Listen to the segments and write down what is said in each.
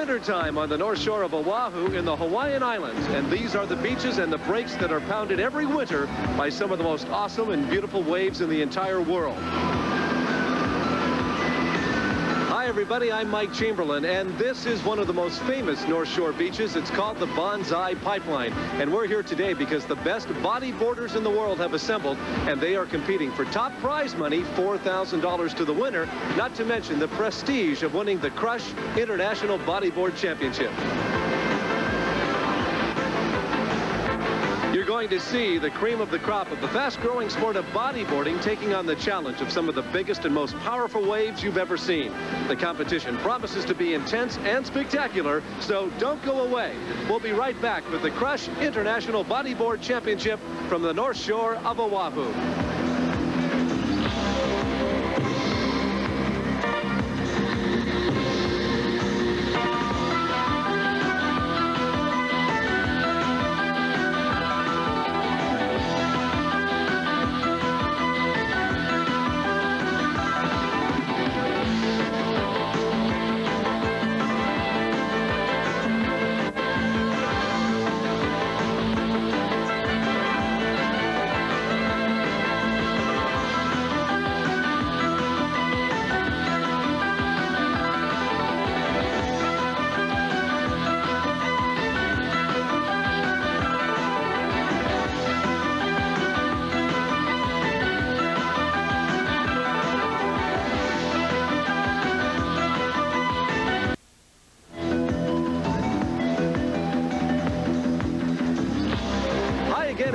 wintertime on the north shore of Oahu in the Hawaiian Islands. And these are the beaches and the breaks that are pounded every winter by some of the most awesome and beautiful waves in the entire world. Hi, everybody. I'm Mike Chamberlain, and this is one of the most famous North Shore beaches. It's called the Banzai Pipeline, and we're here today because the best bodyboarders in the world have assembled, and they are competing for top prize money, $4,000 to the winner, not to mention the prestige of winning the Crush International Bodyboard Championship. You're going to see the cream of the crop of the fast-growing sport of bodyboarding taking on the challenge of some of the biggest and most powerful waves you've ever seen. The competition promises to be intense and spectacular, so don't go away. We'll be right back with the Crush International Bodyboard Championship from the North Shore of Oahu.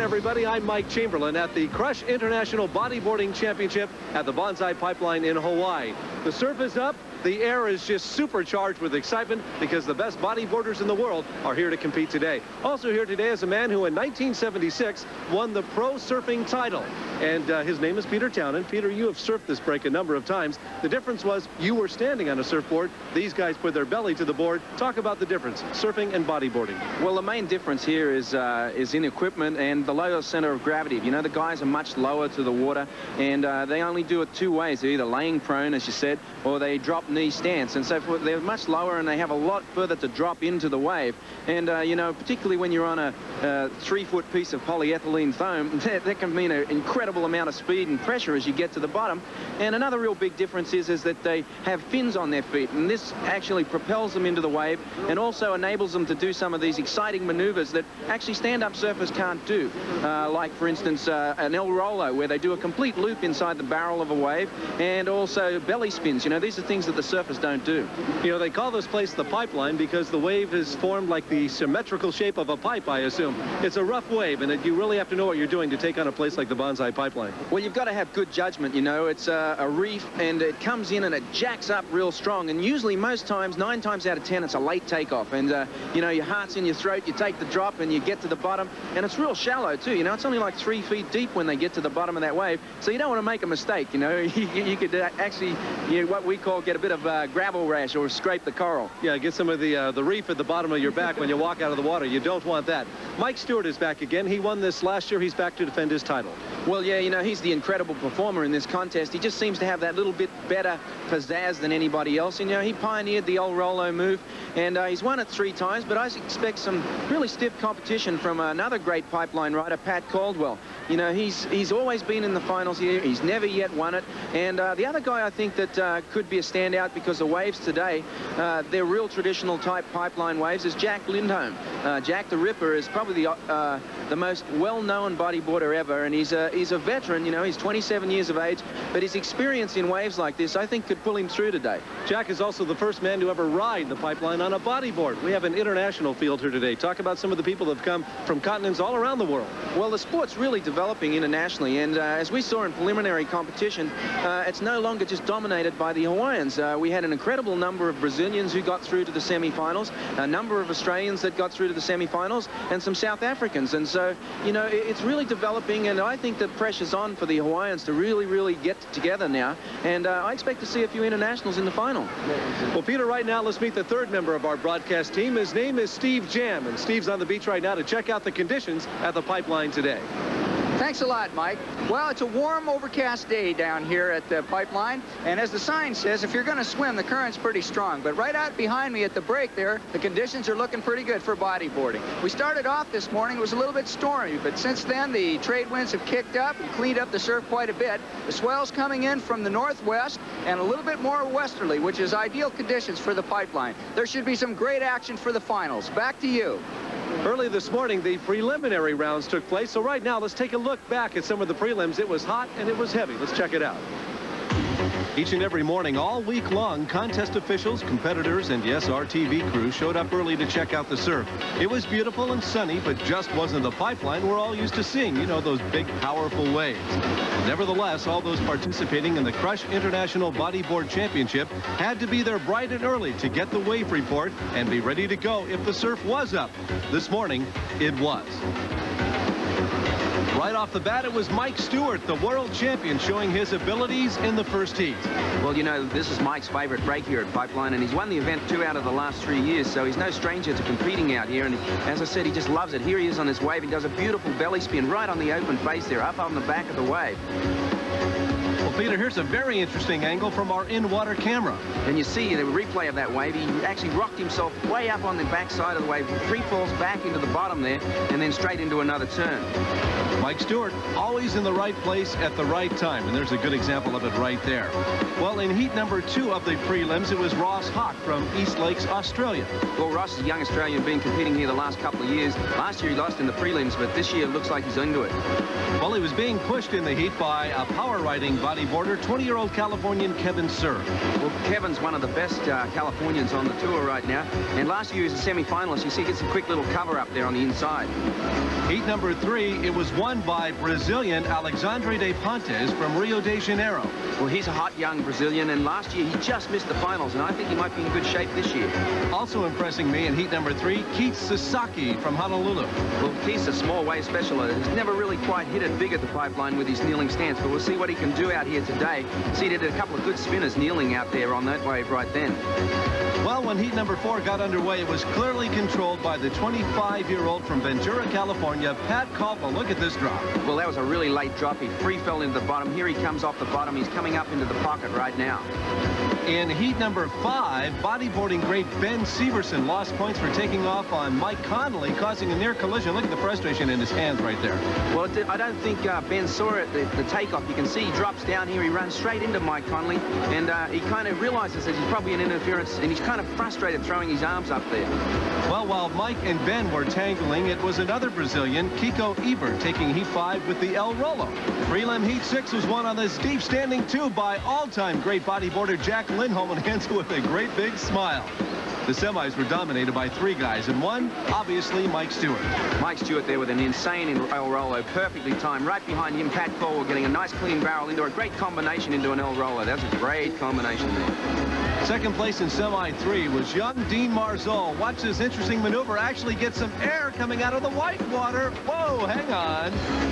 Everybody, I'm Mike Chamberlain at the Crush International Bodyboarding Championship at the Banzai Pipeline in Hawaii. The surf is up. The air is just supercharged with excitement because the best bodyboarders in the world are here to compete today. Also here today is a man who in 1976 won the pro surfing title. And his name is Peter Townend. Peter, you have surfed this break a number of times. The difference was you were standing on a surfboard. These guys put their belly to the board. Talk about the difference, surfing and bodyboarding. Well, the main difference here is in equipment and the lower center of gravity. You know, the guys are much lower to the water, and they only do it two ways. They're either laying prone, as you said, or they drop knee stance. And so they're much lower, and they have a lot further to drop into the wave. And, you know, particularly when you're on a 3-foot piece of polyethylene foam, that can mean an incredible amount of speed and pressure as you get to the bottom. And another real big difference is that they have fins on their feet, and this actually propels them into the wave and also enables them to do some of these exciting maneuvers that actually stand-up surfers can't do. Like, for instance, an El Rolo, where they do a complete loop inside the barrel of a wave, and also belly spins. You know, these are things that the surfers don't do. You know, they call this place the pipeline because the wave is formed like the symmetrical shape of a pipe, I assume. It's a rough wave, and you really have to know what you're doing to take on a place like the Banzai Pipeline. Well, you've got to have good judgment, you know. It's a reef, and it comes in and it jacks up real strong, and usually most times, 9 times out of 10, it's a late takeoff, and you know, your heart's in your throat, you take the drop and you get to the bottom, and it's real shallow too. You know, it's only like 3 feet deep when they get to the bottom of that wave, so you don't want to make a mistake. You know, you could actually, you know, what we call get a bit of gravel rash or scrape the coral. Yeah, get some of the reef at the bottom of your back when you walk out of the water. You don't want that. Mike Stewart is back again. He won this last year. He's back to defend his title. Well, yeah, you know, he's the incredible performer in this contest. He just seems to have that little bit better pizzazz than anybody else. And, you know, he pioneered the old Rolo move, and he's won it 3 times, but I expect some really stiff competition from another great pipeline rider, Pat Caldwell. You know, he's always been in the finals here. He's never yet won it. And the other guy I think that could be a standout because the waves today, they're real traditional type pipeline waves, is Jack Lindholm. Jack the Ripper is probably the most well-known bodyboarder ever, and he's a veteran. You know, he's 27 years of age, but his experience in waves like this, I think, could pull him through today. Jack is also the first man to ever ride the pipeline on a bodyboard. We have an international field here today. Talk about some of the people that have come from continents all around the world. Well, the sport's really developing internationally, and as we saw in preliminary competition, it's no longer just dominated by the Hawaiians. We had an incredible number of Brazilians who got through to the semifinals, a number of Australians that got through to the semifinals, and some South Africans. And so, you know, it's really developing, and I think the pressure's on for the Hawaiians to really get together now, and I expect to see a few internationals in the final. Well, Peter, right now, let's meet the third member of our broadcast team. His name is Steve Jam, and Steve's on the beach right now to check out the conditions at the pipeline today. Thank Thanks a lot, Mike. Well, it's a warm, overcast day down here at the pipeline, and as the sign says, if you're going to swim, the current's pretty strong. But right out behind me at the break there, the conditions are looking pretty good for bodyboarding. We started off this morning, it was a little bit stormy, but since then the trade winds have kicked up and cleaned up the surf quite a bit. The swell's coming in from the northwest and a little bit more westerly, which is ideal conditions for the pipeline. There should be some great action for the finals. Back to you. Early this morning, the preliminary rounds took place. So right now, let's take a look back at some of the prelims. It was hot and it was heavy. Let's check it out. Each and every morning, all week long, contest officials, competitors, and yes, our TV crew showed up early to check out the surf. It was beautiful and sunny, but just wasn't the pipeline we're all used to seeing. You know, those big, powerful waves. Nevertheless, all those participating in the Crush International Bodyboard Championship had to be there bright and early to get the wave report and be ready to go if the surf was up. This morning, it was. Right off the bat, it was Mike Stewart, the world champion, showing his abilities in the first heat. Well, you know, this is Mike's favorite break here at Pipeline, and he's won the event 2 out of the last 3 years, so he's no stranger to competing out here. And as I said, he just loves it. Here he is on this wave. He does a beautiful belly spin right on the open face there, up on the back of the wave. Well, Peter, here's a very interesting angle from our in-water camera. And you see the replay of that wave. He actually rocked himself way up on the back side of the wave, free falls back into the bottom there, and then straight into another turn. Mike Stewart, always in the right place at the right time, and there's a good example of it right there. Well, in heat number 2 of the prelims, it was Ross Hawk from East Lakes, Australia. Well, Ross is a young Australian, been competing here the last couple of years. Last year he lost in the prelims, but this year it looks like he's into it. Well, he was being pushed in the heat by a power riding bodyboarder, 20-year-old Californian Kevin Sir. Well, Kevin's one of the best Californians on the tour right now, and last year he was a semi-finalist. You see, he gets a quick little cover up there on the inside. Heat number 3, it was won by Brazilian Alexandre de Pontes from Rio de Janeiro. Well, he's a hot young Brazilian, and last year he just missed the finals, and I think he might be in good shape this year. Also impressing me in heat number 3, Keith Sasaki from Honolulu. Well, Keith's a small wave specialist. He's never really quite hit it big at the pipeline with his kneeling stance, but we'll see what he can do out here today. See, he did a couple of good spinners kneeling out there on that wave right then. Well, when heat number 4 got underway, it was clearly controlled by the 25-year-old from Ventura, California, Pat Caldwell. Look at this drop. Well, that was a really late drop. He free fell into the bottom. Here he comes off the bottom. He's coming up into the pocket right now. In heat number 5, bodyboarding great Ben Severson lost points for taking off on Mike Connolly, causing a near collision. Look at the frustration in his hands right there. Well, I don't think Ben saw it, the takeoff. You can see he drops down here. He runs straight into Mike Connolly, and he kind of realizes that he's probably in interference, and he's kind of frustrated throwing his arms up there. Well, while Mike and Ben were tangling, it was another Brazilian, Kiko Ebert, taking heat 5 with the El Rolo. Prelim heat 6 was won on this deep standing 2 by all-time great bodyboarder Jack Lindholm, and ends with a great big smile. The semis were dominated by 3 guys, and one, obviously, Mike Stewart. Mike Stewart there with an insane El Rolo, perfectly timed. Right behind him, Pat Caldwell getting a nice clean barrel into a great combination into an El Rolo. That's a great combination there. Second place in semi 3 was young Dean Marzol. Watch this interesting maneuver actually get some air coming out of the white water. Whoa, hang on.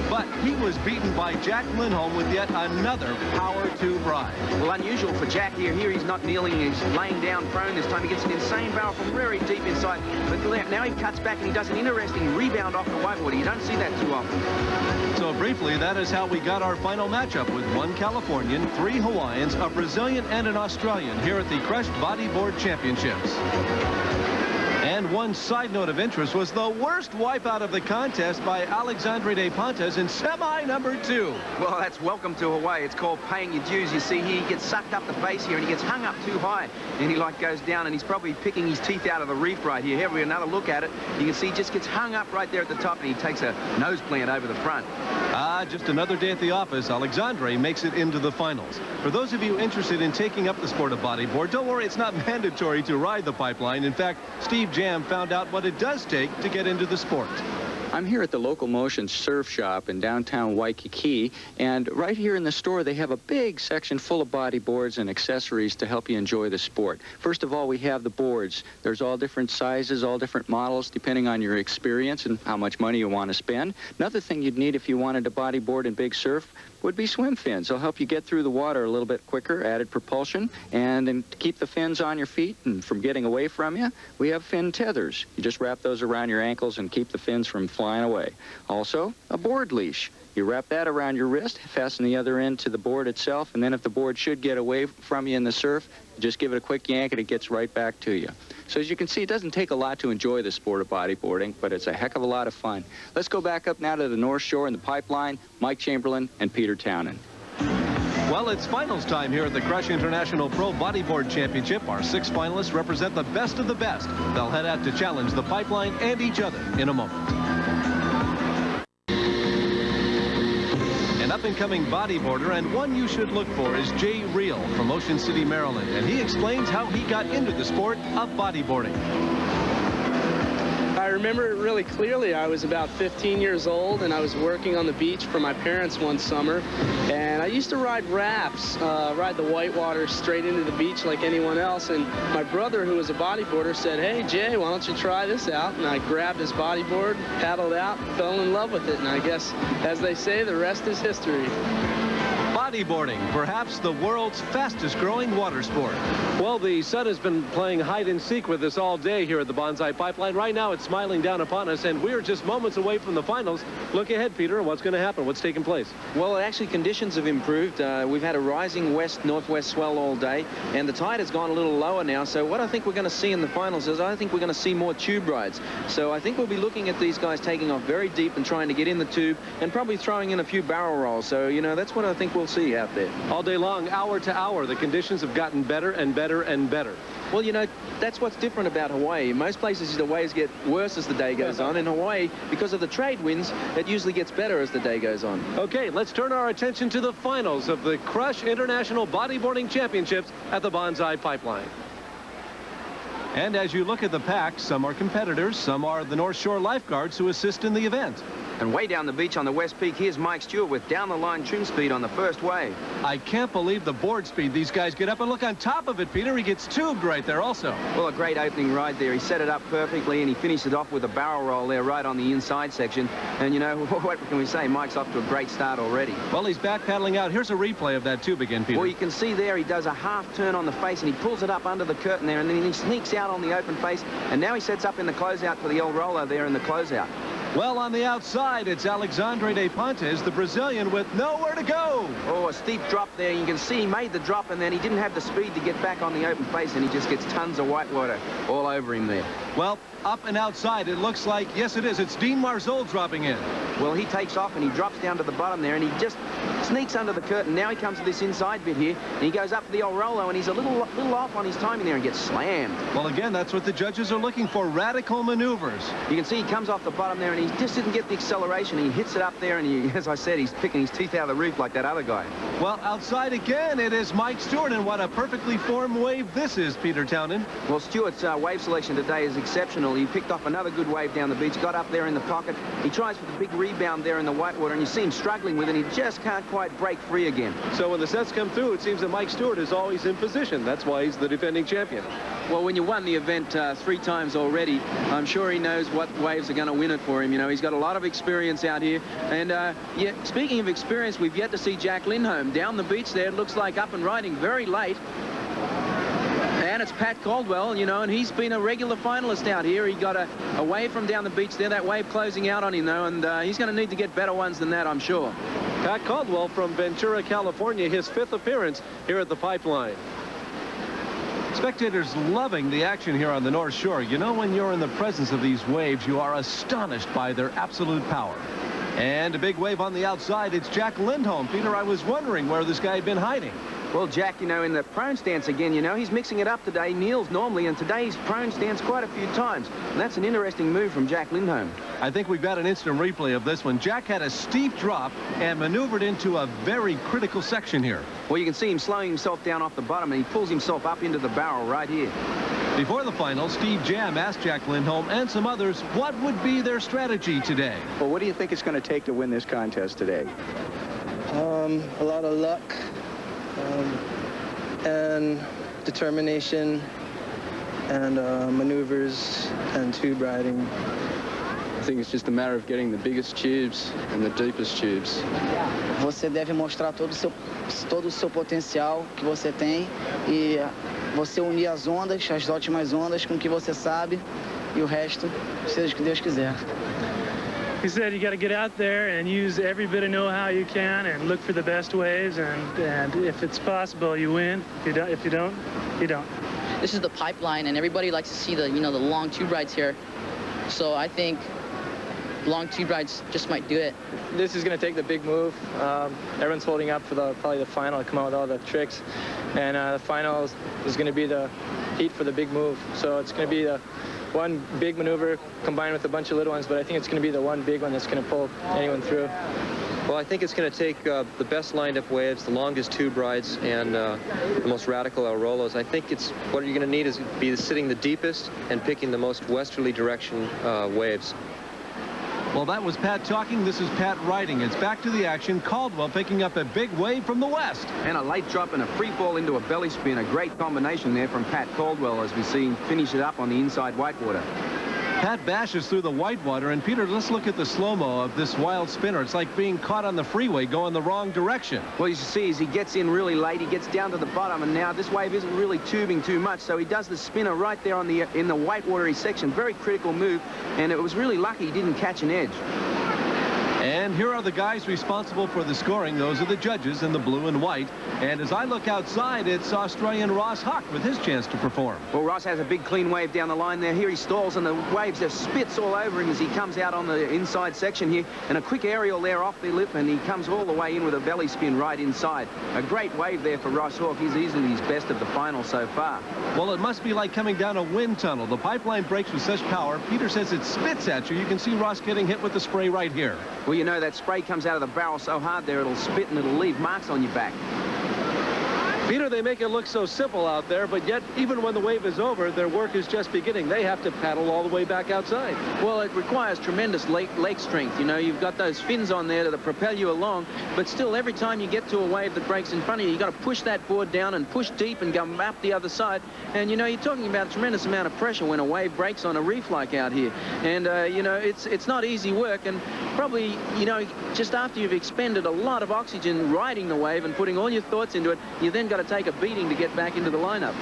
But he was beaten by Jack Lindholm with yet another power 2 ride. Well, unusual for Jack here. Here he's not kneeling, he's laying down prone this time. He gets an insane barrel from very deep inside. But now he cuts back and he does an interesting rebound off the whitewater. You don't see that too often. So briefly, that is how we got our final matchup with 1 Californian, 3 Hawaiians, a Brazilian, and an Australian here at the Crush Bodyboard Championships. And one side note of interest was the worst wipeout of the contest by Alexandre de Pontes in semi number 2. Well, that's welcome to Hawaii. It's called paying your dues. You see, he gets sucked up the face here and he gets hung up too high, and he goes down, and he's probably picking his teeth out of the reef right here. Here we another look at it. You can see he just gets hung up right there at the top, and he takes a nose plant over the front. Just another day at the office. Alexandre makes it into the finals. For those of you interested in taking up the sport of bodyboard, don't worry, it's not mandatory to ride the pipeline. In fact, Steve Jam found out what it does take to get into the sport. I'm here at the Local Motion Surf Shop in downtown Waikiki, and right here in the store they have a big section full of bodyboards and accessories to help you enjoy the sport. First of all, we have the boards. There's all different sizes, all different models, depending on your experience and how much money you want to spend. Another thing you'd need if you wanted to bodyboard in big surf would be swim fins. They'll help you get through the water a little bit quicker, added propulsion, and then to keep the fins on your feet and from getting away from you, we have fin tethers. You just wrap those around your ankles and keep the fins from flying away. Also, a board leash. You wrap that around your wrist, fasten the other end to the board itself, and then if the board should get away from you in the surf, just give it a quick yank and it gets right back to you. So as you can see, it doesn't take a lot to enjoy the sport of bodyboarding, but it's a heck of a lot of fun. Let's go back up now to the North Shore and the Pipeline, Mike Chamberlain and Peter Townend. Well, it's finals time here at the Crush International Pro Bodyboard Championship. Our 6 finalists represent the best of the best. They'll head out to challenge the Pipeline and each other in a moment. An up-and-coming bodyboarder, and one you should look for, is Jay Reel from Ocean City, Maryland, and he explains how he got into the sport of bodyboarding. I remember it really clearly. I was about 15 years old, and I was working on the beach for my parents one summer, and I used to ride rafts, ride the whitewater straight into the beach like anyone else, and my brother, who was a bodyboarder, said, "Hey, Jay, why don't you try this out?" And I grabbed his bodyboard, paddled out, fell in love with it, and I guess, as they say, the rest is history. Bodyboarding, perhaps the world's fastest-growing water sport. Well, the sun has been playing hide-and-seek with us all day here at the Bonsai Pipeline. Right now, it's smiling down upon us, and we're just moments away from the finals. Look ahead, Peter. What's going to happen? What's taking place? Well, actually, conditions have improved. We've had a rising west-northwest swell all day, and the tide has gone a little lower now. So what I think we're going to see in the finals is I think we're going to see more tube rides. So I think we'll be looking at these guys taking off very deep and trying to get in the tube and probably throwing in a few barrel rolls. So, you know, that's what I think we'll see out there. All day long, hour to hour, the conditions have gotten better and better and better. Well, you know, that's what's different about Hawaii. In most places, the waves get worse as the day goes on. In Hawaii, because of the trade winds, it usually gets better as the day goes on. Okay, let's turn our attention to the finals of the Crush International Bodyboarding Championships at the Bonsai Pipeline. And as you look at the pack, some are competitors, some are the North Shore lifeguards who assist in the event. And way down the beach on the West Peak, here's Mike Stewart with down-the-line trim speed on the first wave. I can't believe the board speed these guys get up, and look on top of it, Peter. He gets tubed right there also. Well, a great opening ride there. He set it up perfectly, and he finished it off with a barrel roll there right on the inside section. And, you know, what can we say? Mike's off to a great start already. Well, he's back paddling out. Here's a replay of that tube again, Peter. Well, you can see there he does a half turn on the face, and he pulls it up under the curtain there, and then he sneaks out on the open face, and now he sets up in the closeout for the El Rolo there in the closeout. Well, on the outside, it's Alexandre de Pontes, the Brazilian, with nowhere to go. Oh, a steep drop there. You can see he made the drop, and then he didn't have the speed to get back on the open face, and he just gets tons of white water all over him there. Well, up and outside, it looks like, yes, it is. It's Dean Marzol dropping in. Well, he takes off, and he drops down to the bottom there, and he just sneaks under the curtain. Now he comes to this inside bit here, and he goes up to the El Rolo, and he's a little off on his timing there and gets slammed. Well, again, that's what the judges are looking for, radical maneuvers. You can see he comes off the bottom there, and he just didn't get the acceleration. He hits it up there, and he, as I said, he's picking his teeth out of the roof like that other guy. Well, outside again, it is Mike Stewart, and what a perfectly formed wave this is, Peter Townend. Well, Stewart's wave selection today is exceptional. He picked off another good wave down the beach, got up there in the pocket. He tries for the big rebound there in the whitewater, and you see him struggling with it. He just can't quite break free again. So when the sets come through, it seems that Mike Stewart is always in position. That's why he's the defending champion. Well, when you won the event 3 times already, I'm sure he knows what waves are going to win it for him. You know, he's got a lot of experience out here. And, yeah, speaking of experience, we've yet to see Jack Lindholm down the beach there. It looks like up and riding very late. And it's Pat Caldwell, you know, and he's been a regular finalist out here. He got a wave from down the beach there, that wave closing out on him, though, and he's going to need to get better ones than that, I'm sure. Pat Caldwell from Ventura, California, his 5th appearance here at the Pipeline. Spectators loving the action here on the North Shore. You know, when you're in the presence of these waves, you are astonished by their absolute power. And a big wave on the outside, it's Jack Lindholm. Peter, I was wondering where this guy had been hiding. Well, Jack, you know, in the prone stance again, you know, he's mixing it up today. Kneels normally, and today he's prone stance quite a few times. And that's an interesting move from Jack Lindholm. I think we've got an instant replay of this one. Jack had a steep drop and maneuvered into a very critical section here. Well, you can see him slowing himself down off the bottom, and he pulls himself up into the barrel right here. Before the final, Steve Jam asked Jack Lindholm and some others what would be their strategy today. Well, what do you think it's going to take to win this contest today? A lot of luck. And determination and maneuvers and tube riding. I think it's just a matter of getting the biggest tubes and the deepest tubes. Você deve mostrar todo o seu potencial que você tem e você unir as ondas, as ótimas ondas com o que você sabe e o resto, seja o que Deus quiser. He said you got to get out there and use every bit of know-how you can and look for the best waves, and if it's possible, you win. If you don't, you don't. This is the pipeline, and everybody likes to see the, the long tube rides here. So I think long tube rides just might do it. This is going to take the big move. Everyone's holding up for probably the final to come out with all the tricks, and the final is going to be the heat for the big move. So it's going to be the one big maneuver combined with a bunch of little ones, but I think it's going to be the one big one that's going to pull anyone through. Well, I think it's going to take the best lined-up waves, the longest tube rides, and the most radical El Rolos. I think what you're going to need is be sitting the deepest and picking the most westerly direction waves. Well, that was Pat talking. This is Pat writing. It's back to the action. Caldwell picking up a big wave from the west. And a late drop and a free fall into a belly spin. A great combination there from Pat Caldwell as we see him finish it up on the inside whitewater. Pat bashes through the whitewater, and Peter, let's look at the slow-mo of this wild spinner. It's like being caught on the freeway going the wrong direction. Well, you see, as he gets in really late, he gets down to the bottom, and now this wave isn't really tubing too much, so he does the spinner right there in the whitewatery section. Very critical move, and it was really lucky he didn't catch an edge. And here are the guys responsible for the scoring. Those are the judges in the blue and white. And as I look outside, it's Australian Ross Huck with his chance to perform. Well, Ross has a big clean wave down the line there. Here he stalls, and the waves just spits all over him as he comes out on the inside section here. And a quick aerial there off the lip, and he comes all the way in with a belly spin right inside. A great wave there for Ross Hawk. He's easily his best of the final so far. Well, it must be like coming down a wind tunnel. The pipeline breaks with such power. Peter says it spits at you. You can see Ross getting hit with the spray right here. Well, you know, that spray comes out of the barrel so hard there, it'll spit and it'll leave marks on your back. Peter, they make it look so simple out there, but yet even when the wave is over, their work is just beginning. They have to paddle all the way back outside. Well, it requires tremendous leg strength. You know, you've got those fins on there that propel you along, but still every time you get to a wave that breaks in front of you, you've got to push that board down and push deep and go up the other side. And, you know, you're talking about a tremendous amount of pressure when a wave breaks on a reef like out here. And, you know, it's not easy work, and probably, you know, just after you've expended a lot of oxygen riding the wave and putting all your thoughts into it, you then got to take a beating to get back into the lineup.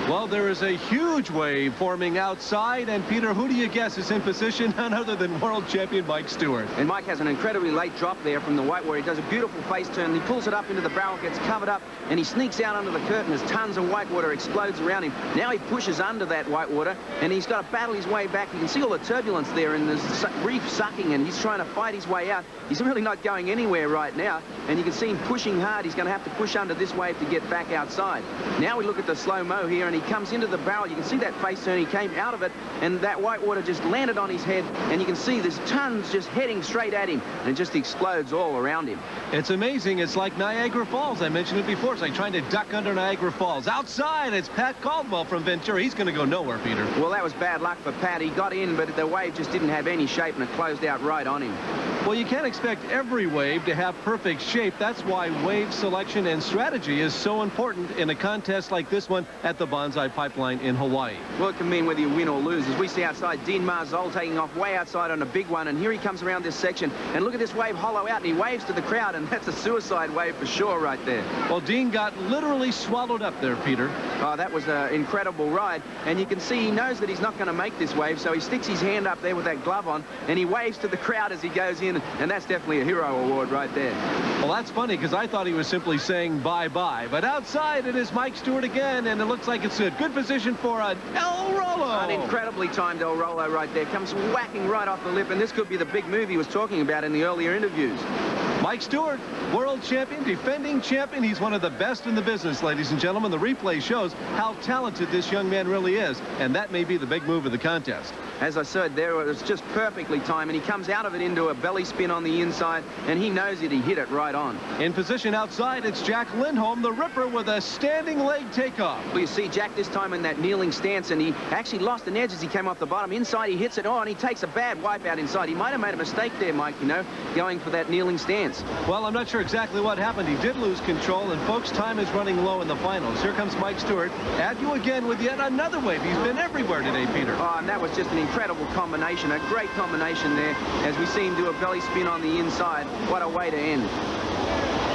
Well, there is a huge wave forming outside, and Peter, who do you guess is in position? None other than world champion Mike Stewart. And Mike has an incredibly late drop there from the whitewater. He does a beautiful face turn. He pulls it up into the barrel, gets covered up, and he sneaks out under the curtain as tons of whitewater explodes around him. Now he pushes under that whitewater, and he's got to battle his way back. You can see all the turbulence there in the reef sucking, and he's trying to fight his way out. He's really not going anywhere right now, and you can see him pushing hard. He's going to have to push under this wave to get back outside. Now we look at the slow-mo here, and he comes into the barrel. You can see that face turn. He came out of it, and that whitewater just landed on his head, and you can see there's tons just heading straight at him, and it just explodes all around him. It's amazing. It's like Niagara Falls. I mentioned it before. It's like trying to duck under Niagara Falls. Outside, it's Pat Caldwell from Ventura. He's going to go nowhere, Peter. Well, that was bad luck for Pat. He got in, but the wave just didn't have any shape, and it closed out right on him. Well, you can't expect every wave to have perfect shape. That's why wave selection and strategy is so important in a contest like this one at the Bonsai Pipeline in Hawaii. Well, it can mean whether you win or lose. As we see outside, Dean Marzol taking off way outside on a big one, and here he comes around this section, and look at this wave hollow out, and he waves to the crowd, and that's a suicide wave for sure right there. Well, Dean got literally swallowed up there, Peter. Oh, that was an incredible ride, and you can see he knows that he's not going to make this wave, so he sticks his hand up there with that glove on, and he waves to the crowd as he goes in, and that's definitely a hero award right there. Well, that's funny, because I thought he was simply saying bye-bye. But outside, it is Mike Stewart again, and it looks like it's a good position for an El Rolo. An incredibly timed El Rolo right there. Comes whacking right off the lip, and this could be the big move he was talking about in the earlier interviews. Mike Stewart, world champion, defending champion. He's one of the best in the business, ladies and gentlemen. The replay shows how talented this young man really is, and that may be the big move of the contest. As I said, there it was just perfectly timed, and he comes out of it into a belly spin on the inside, and he knows it. He hit it right on. In position outside, it's Jack Lindholm, the Ripper, with a standing leg takeoff. Well, you see Jack this time in that kneeling stance, and he actually lost an edge as he came off the bottom. Inside, he hits it on. He takes a bad wipe out inside. He might have made a mistake there, Mike, you know, going for that kneeling stance. Well, I'm not sure exactly what happened. He did lose control, and folks, time is running low in the finals. Here comes Mike Stewart at you again with yet another wave. He's been everywhere today, Peter. Oh, and that was just an incredible combination, a great combination there as we see him do a belly spin on the inside. What a way to end.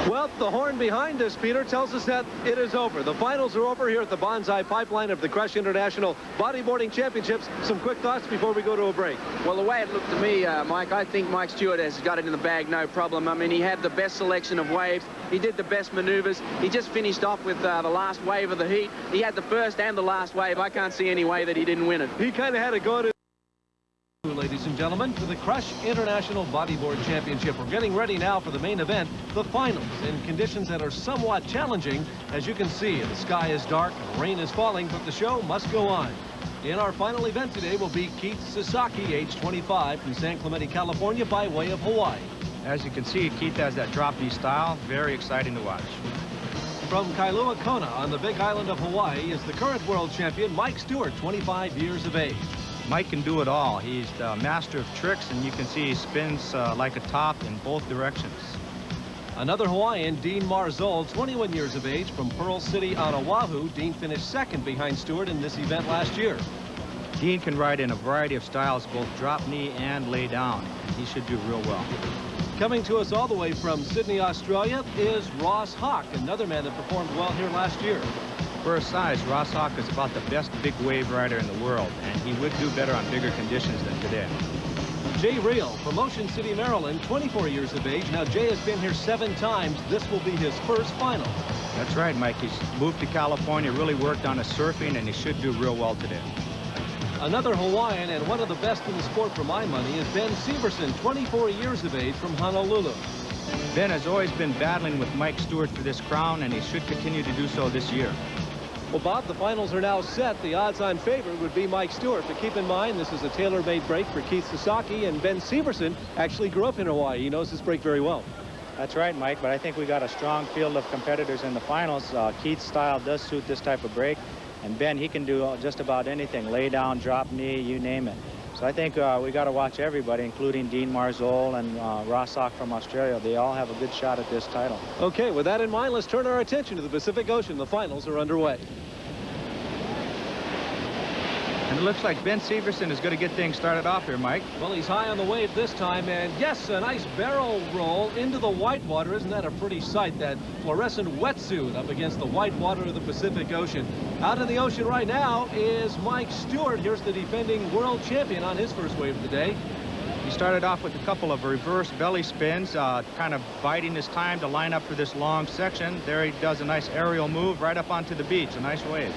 Well, the horn behind us, Peter, tells us that it is over. The finals are over here at the Bonsai Pipeline of the Crush International Bodyboarding Championships. Some quick thoughts before we go to a break. Well, the way it looked to me, Mike, I think Mike Stewart has got it in the bag, no problem. I mean, he had the best selection of waves. He did the best maneuvers. He just finished off with the last wave of the heat. He had the first and the last wave. I can't see any way that he didn't win it. He kind of had to go to... Ladies and gentlemen, for the Crush International Bodyboard Championship. We're getting ready now for the main event, the finals, in conditions that are somewhat challenging. As you can see, the sky is dark, rain is falling, but the show must go on. In our final event today will be Keith Sasaki, age 25, from San Clemente, California, by way of Hawaii. As you can see, Keith has that drop knee style. Very exciting to watch. From Kailua Kona on the big island of Hawaii is the current world champion, Mike Stewart, 25 years of age. Mike can do it all. He's the master of tricks, and you can see he spins like a top in both directions. Another Hawaiian, Dean Marzol, 21 years of age, from Pearl City on Oahu. Dean finished second behind Stewart in this event last year. Dean can ride in a variety of styles, both drop knee and lay down. He should do real well. Coming to us all the way from Sydney, Australia, is Ross Hawk, another man that performed well here last year. For his size, Ross Hawk is about the best big wave rider in the world, and he would do better on bigger conditions than today. Jay Reel from Ocean City, Maryland, 24 years of age. Now, Jay has been here 7 times. This will be his first final. That's right, Mike. He's moved to California, really worked on his surfing, and he should do real well today. Another Hawaiian, and one of the best in the sport for my money, is Ben Severson, 24 years of age, from Honolulu. Ben has always been battling with Mike Stewart for this crown, and he should continue to do so this year. Well, Bob, the finals are now set. The odds-on favorite would be Mike Stewart. But keep in mind, this is a tailor-made break for Keith Sasaki, and Ben Severson actually grew up in Hawaii. He knows this break very well. That's right, Mike, but I think we got a strong field of competitors in the finals. Keith's style does suit this type of break, and Ben, he can do just about anything, lay down, drop knee, you name it. So I think we got to watch everybody, including Dean Marzol and Ross Hawk from Australia. They all have a good shot at this title. Okay, with that in mind, let's turn our attention to the Pacific Ocean. The finals are underway. And it looks like Ben Severson is going to get things started off here, Mike. Well, he's high on the wave this time, and yes, a nice barrel roll into the white water. Isn't that a pretty sight, that fluorescent wetsuit up against the white water of the Pacific Ocean? Out in the ocean right now is Mike Stewart. Here's the defending world champion on his first wave of the day. He started off with a couple of reverse belly spins, kind of biding his time to line up for this long section. There he does a nice aerial move right up onto the beach. A nice wave.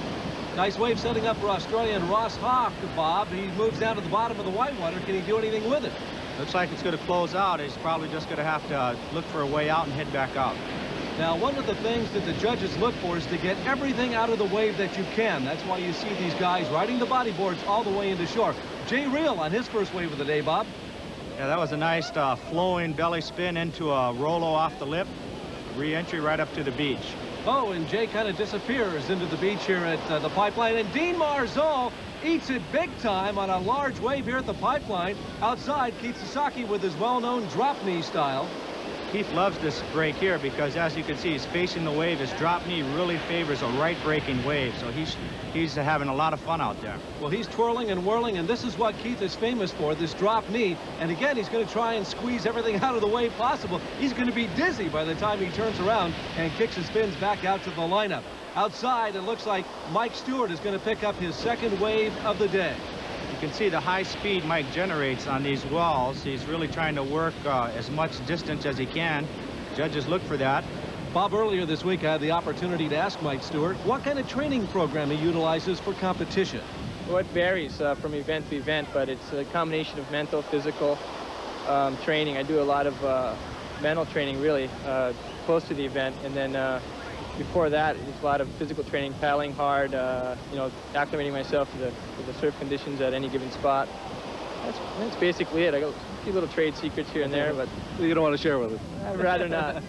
Nice wave setting up for Australian Ross Hawk, Bob. He moves down to the bottom of the whitewater. Can he do anything with it? Looks like it's going to close out. He's probably just going to have to look for a way out and head back out. Now, one of the things that the judges look for is to get everything out of the wave that you can. That's why you see these guys riding the bodyboards all the way into shore. Jay Reel on his first wave of the day, Bob. Yeah, that was a nice flowing belly spin into a Rolo off the lip. Re-entry right up to the beach. Oh, and Jay kind of disappears into the beach here at the pipeline. And Dean Marzol eats it big time on a large wave here at the pipeline. Outside, Keith Sasaki with his well-known drop knee style. Keith loves this break here because, as you can see, he's facing the wave. His drop knee really favors a right-breaking wave, so he's having a lot of fun out there. Well, he's twirling and whirling, and this is what Keith is famous for, this drop knee. And again, he's going to try and squeeze everything out of the wave possible. He's going to be dizzy by the time he turns around and kicks his fins back out to the lineup. Outside, it looks like Mike Stewart is going to pick up his second wave of the day. You can see the high speed Mike generates on these walls. He's really trying to work as much distance as he can. Judges look for that. Bob, earlier this week I had the opportunity to ask Mike Stewart what kind of training program he utilizes for competition. Well, it varies from event to event, but it's a combination of mental, physical training. I do a lot of mental training, really, close to the event, and then before that, it's a lot of physical training, paddling hard, you know, acclimating myself to the surf conditions at any given spot. That's basically it. I got a few little trade secrets here and there, but you don't want to share with us. I'd rather not.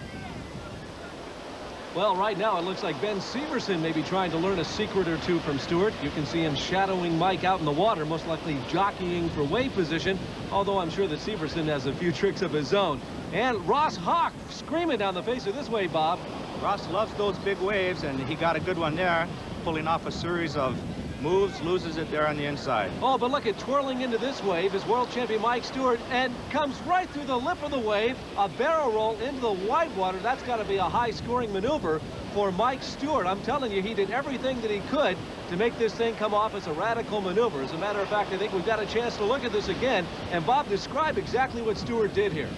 Well, right now it looks like Ben Severson may be trying to learn a secret or two from Stewart. You can see him shadowing Mike out in the water, most likely jockeying for wave position, although I'm sure that Severson has a few tricks of his own. And Ross Hawk screaming down the face of this wave, Bob. Ross loves those big waves, and he got a good one there, pulling off a series of moves, loses it there on the inside. Oh, but look at twirling into this wave is world champion Mike Stewart and comes right through the lip of the wave. A barrel roll into the white water. That's got to be a high-scoring maneuver for Mike Stewart. I'm telling you, he did everything that he could to make this thing come off as a radical maneuver. As a matter of fact, I think we've got a chance to look at this again. And Bob, describe exactly what Stewart did here.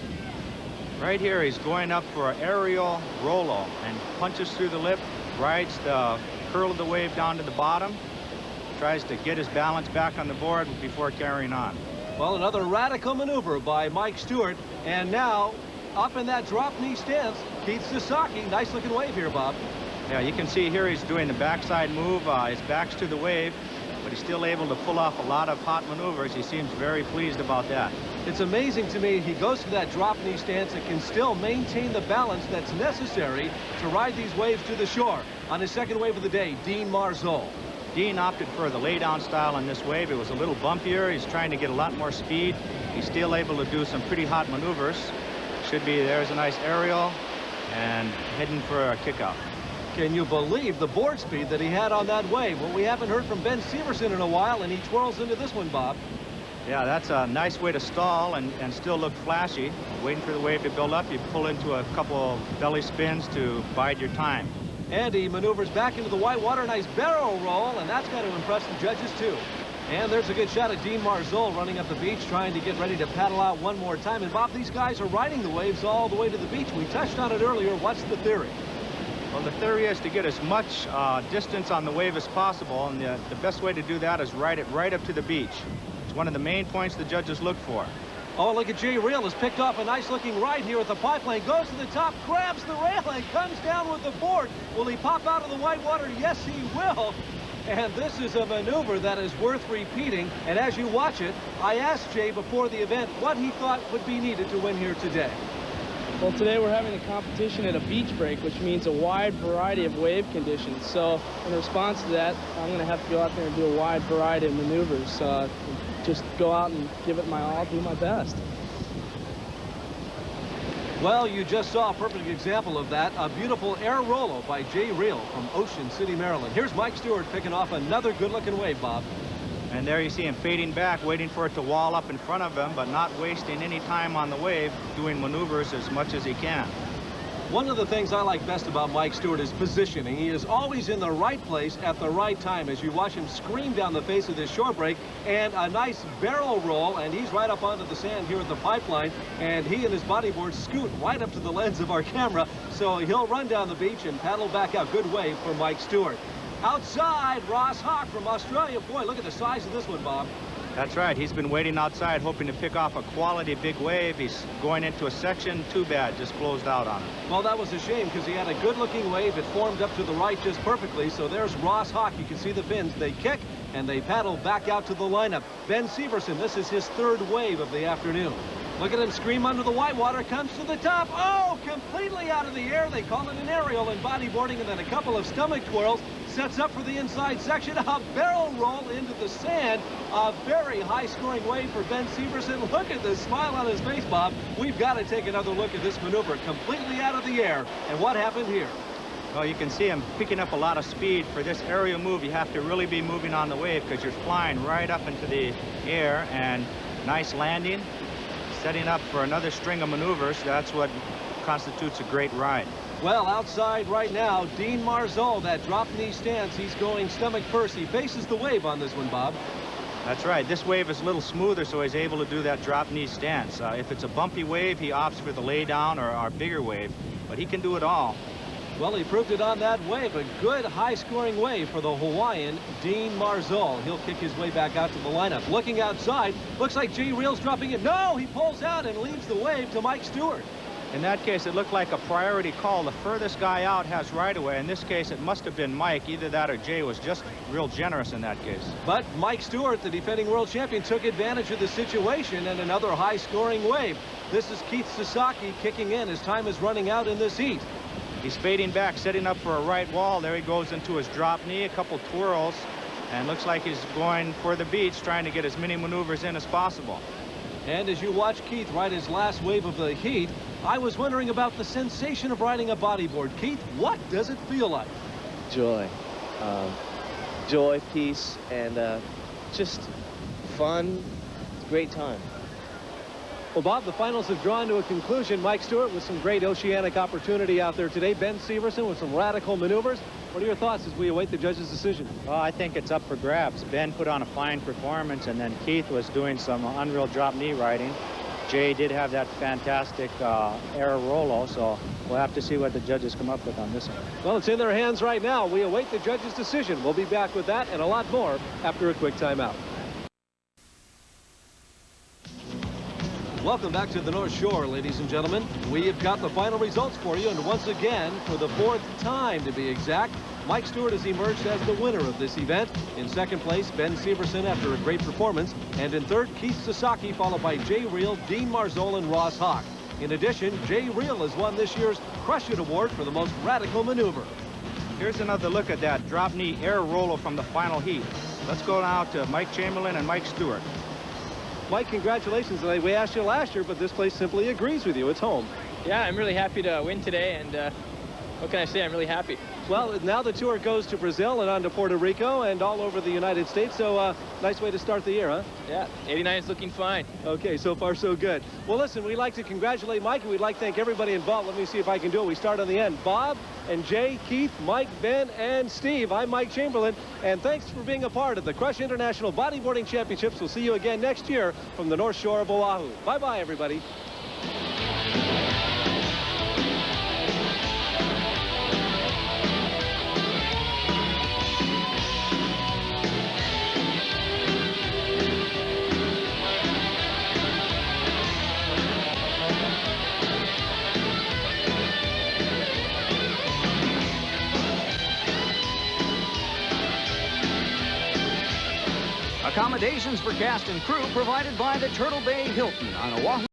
Right here, he's going up for an aerial Rolo and punches through the lip, rides the curl of the wave down to the bottom, tries to get his balance back on the board before carrying on. Well, another radical maneuver by Mike Stewart. And now, up in that drop knee stance, Keith Sasaki. Nice looking wave here, Bob. Yeah, you can see here he's doing the backside move. His back's to the wave, but he's still able to pull off a lot of hot maneuvers. He seems very pleased about that. It's amazing to me he goes to that drop knee stance and can still maintain the balance that's necessary to ride these waves to the shore. On his second wave of the day, Dean Marzol. Dean opted for the lay-down style on this wave. It was a little bumpier. He's trying to get a lot more speed. He's still able to do some pretty hot maneuvers. Should be, there's a nice aerial and heading for a kick-out. Can you believe the board speed that he had on that wave? Well, we haven't heard from Ben Severson in a while, and he twirls into this one, Bob. Yeah, that's a nice way to stall and still look flashy. Waiting for the wave to build up, you pull into a couple of belly spins to bide your time. And he maneuvers back into the white water. Nice barrel roll, and that's got to impress the judges, too. And there's a good shot of Dean Marzol running up the beach, trying to get ready to paddle out one more time. And, Bob, these guys are riding the waves all the way to the beach. We touched on it earlier. What's the theory? Well, the theory is to get as much distance on the wave as possible, and the best way to do that is ride it right up to the beach. It's one of the main points the judges look for. Oh, look at Jay Reel has picked off a nice-looking ride here at the pipeline. Goes to the top, grabs the rail, and comes down with the board. Will he pop out of the white water? Yes, he will. And this is a maneuver that is worth repeating. And as you watch it, I asked Jay before the event what he thought would be needed to win here today. Well, today we're having a competition at a beach break, which means a wide variety of wave conditions. So in response to that, I'm going to have to go out there and do a wide variety of maneuvers. Just go out and give it my all, do my best. Well, you just saw a perfect example of that. A beautiful air rolo by Jay Reel from Ocean City, Maryland. Here's Mike Stewart picking off another good-looking wave, Bob. And there you see him fading back, waiting for it to wall up in front of him, but not wasting any time on the wave, doing maneuvers as much as he can. One of the things I like best about Mike Stewart is positioning. He is always in the right place at the right time as you watch him scream down the face of this shore break, and a nice barrel roll, and he's right up onto the sand here at the pipeline, and he and his bodyboard scoot right up to the lens of our camera, so he'll run down the beach and paddle back out. Good wave for Mike Stewart. Outside, Ross Hawk from Australia. Boy, look at the size of this one, Bob. That's right. He's been waiting outside, hoping to pick off a quality big wave. He's going into a section. Too bad, just closed out on it. Well, that was a shame because he had a good-looking wave. It formed up to the right just perfectly. So there's Ross Hawk. You can see the fins. They kick, and they paddle back out to the lineup. Ben Severson, this is his third wave of the afternoon. Look at him scream under the white water, comes to the top. Oh, completely out of the air. They call it an aerial in bodyboarding, and then a couple of stomach twirls. Sets up for the inside section. A barrel roll into the sand. A very high-scoring wave for Ben Severson. Look at the smile on his face, Bob. We've got to take another look at this maneuver. Completely out of the air. And what happened here? Well, you can see him picking up a lot of speed. For this aerial move, you have to really be moving on the wave because you're flying right up into the air, and nice landing. Setting up for another string of maneuvers. That's what constitutes a great ride. Well, outside right now, Dean Marzol, that drop knee stance. He's going stomach first. He faces the wave on this one, Bob. That's right. This wave is a little smoother, so he's able to do that drop knee stance. If it's a bumpy wave, he opts for the lay down or our bigger wave, but he can do it all. Well, he proved it on that wave. A good high-scoring wave for the Hawaiian, Dean Marzol. He'll kick his way back out to the lineup. Looking outside, looks like Jay Reel's dropping it. No, he pulls out and leaves the wave to Mike Stewart. In that case, it looked like a priority call. The furthest guy out has right-of-way. In this case, it must have been Mike. Either that or Jay was just real generous in that case. But Mike Stewart, the defending world champion, took advantage of the situation and another high-scoring wave. This is Keith Sasaki kicking in. His time is running out in this heat. He's fading back, setting up for a right wall. There he goes into his drop knee, a couple twirls, and looks like he's going for the beach, trying to get as many maneuvers in as possible. And as you watch Keith ride his last wave of the heat, I was wondering about the sensation of riding a bodyboard. Keith, what does it feel like? Joy. joy, peace, and just fun, great time. Well, Bob, the finals have drawn to a conclusion. Mike Stewart with some great oceanic opportunity out there today. Ben Severson with some radical maneuvers. What are your thoughts as we await the judge's decision? Well, I think it's up for grabs. Ben put on a fine performance, and then Keith was doing some unreal drop knee riding. Jay did have that fantastic air rolo, so we'll have to see what the judges come up with on this one. Well, it's in their hands right now. We await the judge's decision. We'll be back with that and a lot more after a quick timeout. Welcome back to the North Shore, ladies and gentlemen. We have got the final results for you, and once again, for the 4th time to be exact, Mike Stewart has emerged as the winner of this event. In second place, Ben Severson after a great performance, and in third, Keith Sasaki, followed by Jay Reel, Dean Marzol, and Ross Hawk. In addition, Jay Reel has won this year's Crush It Award for the most radical maneuver. Here's another look at that drop knee air rolo from the final heat. Let's go now to Mike Chamberlain and Mike Stewart. Mike, congratulations. We asked you last year, but this place simply agrees with you. It's home. Yeah, I'm really happy to win today, and what can I say? I'm really happy. Well, now the tour goes to Brazil and on to Puerto Rico and all over the United States, so nice way to start the year, huh? Yeah, 89 is looking fine. Okay, so far so good. Well, listen, we'd like to congratulate Mike, and we'd like to thank everybody involved. Let me see if I can do it. We start on the end. Bob and Jay, Keith, Mike, Ben, and Steve. I'm Mike Chamberlain, and thanks for being a part of the Crush International Bodyboarding Championships. We'll see you again next year from the North Shore of Oahu. Bye-bye, everybody. Accommodations for cast and crew provided by the Turtle Bay Hilton on Oahu.